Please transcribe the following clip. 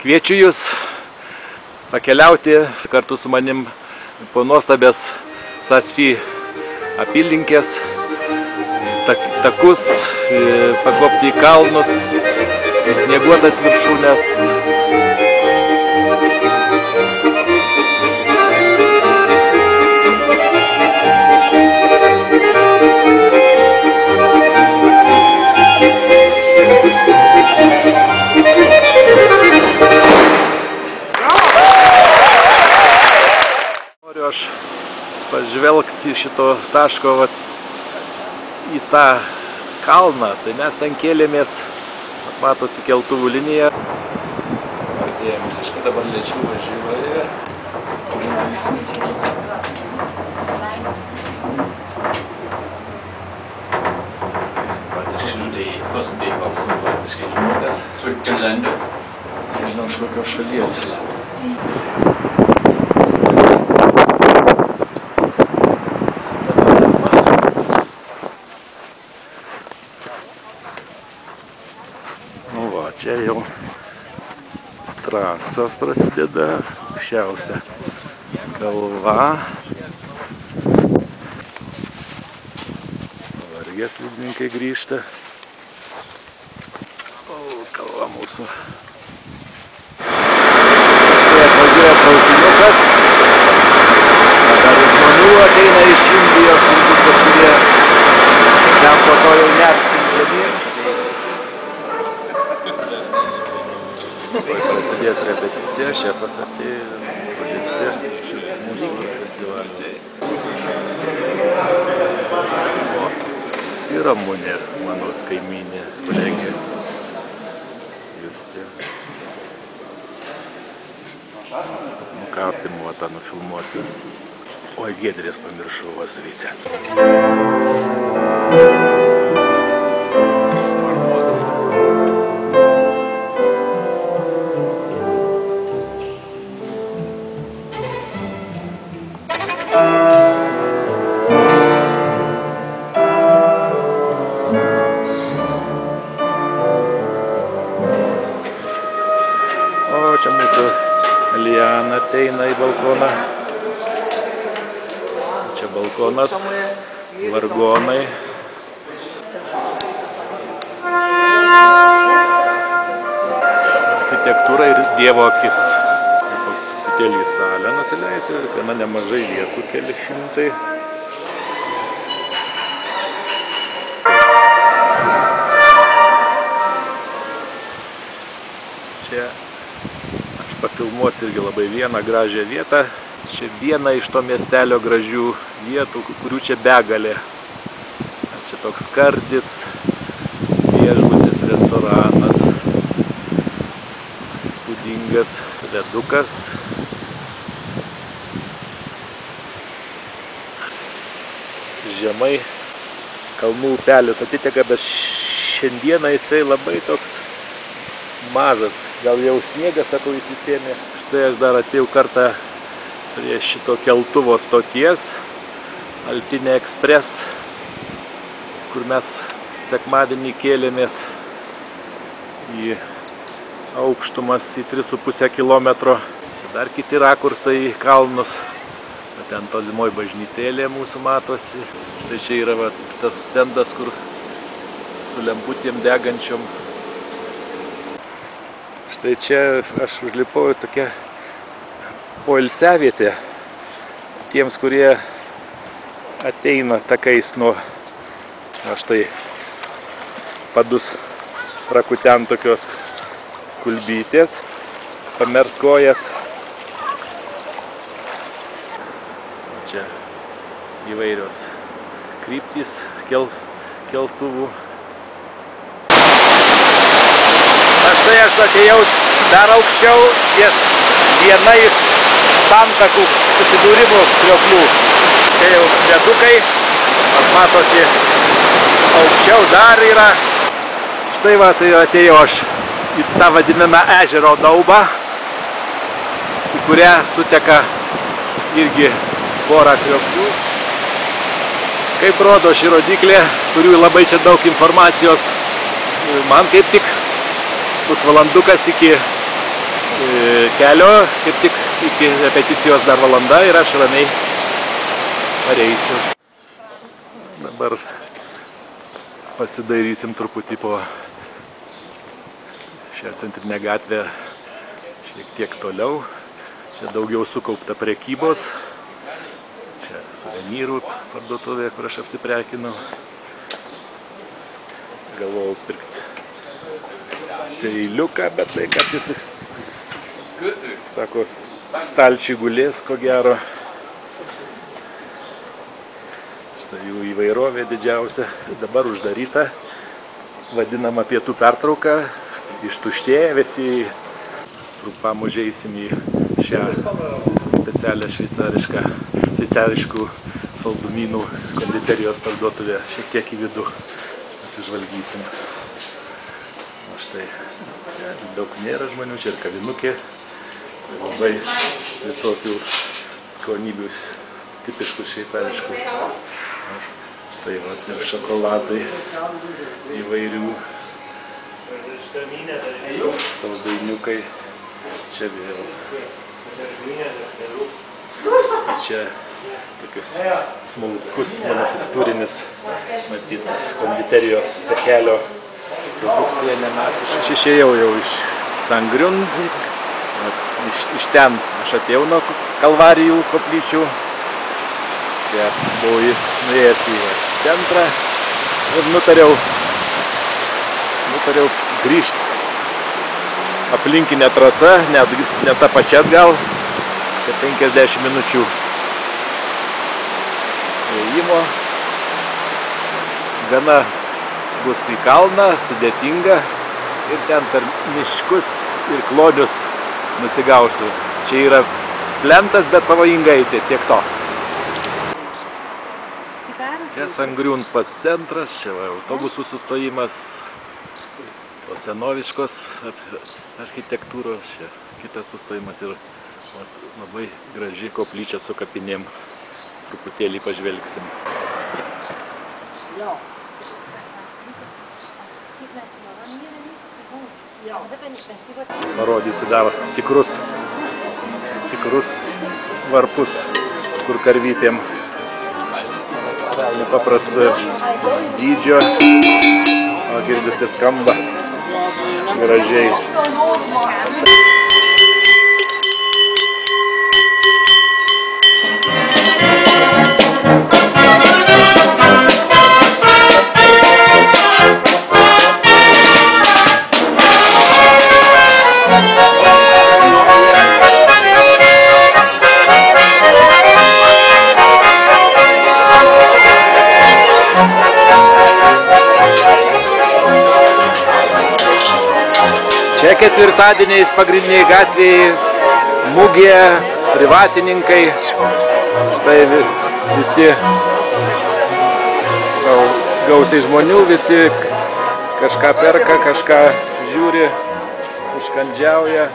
Kviečiu Jūs pakeliauti kartu su manim po nuostabės Sasfi apylinkės, takus, pakopti į kalnus, į snieguotas viršūnes. Noriu aš pažvelgti šito taško į tą kalną, tai mes ten kėlėmės, matosi keltuvų linija. Artėjame visiškai, dabar lėčiau važiuoja. Simpatiškai žmonės. Nežinau, iš kokios šalies. Nu va, čia jau trasos prasideda, aukščiausia kalva. Vargės liudininkai grįžta. O, kalva mūsų. Štai atvažiuoja traukiniukas. Dar žmonių ateina iš Indijos, turbūt kažkurie ten po to jau neapsiunčiami. Prasidės repeticija, šefas atėjo, solistė mūsų festivalio. Ir Ramunė, mano kaimynė, kolegė Justė. Nu ką, pirmuotą nufilmuosiu. Oi, Giedrės pamiršau vasrytę. Čia mūsų Liana ateina į balkoną. Čia balkonas, vargonai. Architektūra ir Dievo akis. Truputėlį į salę nusileisiu ir gana nemažai vietų, keli šimtai. Čia papilmuosiu irgi labai vieną gražią vietą. Čia viena iš to miestelio gražių vietų, kurių čia begalė. Čia toks skardis, viešbutis, restoranas, įspūdingas ledukas. Žemai kalnų upelis atiteka, bet šiandieną jisai labai toks mažas. Gal jau sniegas, sakau, įsisėmė. Štai aš dar atėjau kartą prie šito keltuvo stoties, Altinė Ekspres, kur mes sekmadienį kėlėmės į aukštumas į 3,5 kilometro. Dar kiti rakursai į kalnus. Ten tolimoj bažnytėlė mūsų matosi. Štai čia yra tas stendas, kur su lemputėm degančiom. Štai čia aš užlipau į tokią poilsiavietę tiems, kurie ateina takais nuo štai padus prakuten tokios kulbytės, pamert kojas. Čia įvairios kryptys keltuvų. Štai aš atėjau dar aukščiau ties viena iš santakų susidūrimų krioklių. Čia jau ledukai, matosi aukščiau dar yra. Štai va, tai atėjau aš į tą vadinamą ežero daubą, į kurią suteka irgi porą krioklių. Kaip rodo ši rodiklė, turiu labai čia daug informacijos, man kaip tik pusvalandukas iki kelio, kaip tik iki repeticijos dar valanda ir aš ramiai pareisiu. Dabar pasidairysim truputį po šią centrinę gatvę šiek tiek toliau. Čia daugiau sukaupta prekybos. Čia suvenyrų parduotuvė, kur aš apsiprekinau. Galvojau pirkti peiliuką, bet tai, kad jis, sako, stalčiai gulės, ko gero. Štai jų įvairovė didžiausia. Dabar uždaryta, vadinama pietų pertrauka, ištuštėja, visi trumpam užeisim į šią specialią šveicariškų saldumynų konditerijos parduotuvę, šiek tiek į vidų pasižvalgysim. O štai, daug nėra žmonių, čia ir kavinukė, labai visokių skonybių, tipiškų šveicariškų. Štai vat ir šokoladai įvairių, saldainiukai, čia vėl. Čia tokius smulkus manufaktūrinis, matyt, konditerijos cekelio produkcija nemasiška. Aš išėjau jau iš Sangrund, iš ten aš atėjau nuo Kalvarijų koplyčių. Čia buvau nuėjęs į centrą ir nutariau grįžti aplinkinę trasą, ne tą pačią atgal, apie 50 minučių ėjimo. Gana bus į kalną, sudėtinga ir ten per miškus ir klonius nusigausiu. Čia yra plentas, bet pavojinga eiti, tiek to. Čia Sangrund pas centras, čia autobusų sustojimas, tos senoviškos architektūros, čia kitas sustojimas ir labai graži koplyčia su kapinėm. Truputėlį pažvelgsim. Parodysiu dar tikrus varpus, kur karvytėm nepaprasto dydžio. O girdite, skamba gražiai. Čia ketvirtadieniais pagrindiniai gatvėje mugė, privatininkai, štai visi gausiai žmonių, visi kažką perka, kažką žiūri, užkandžiauja.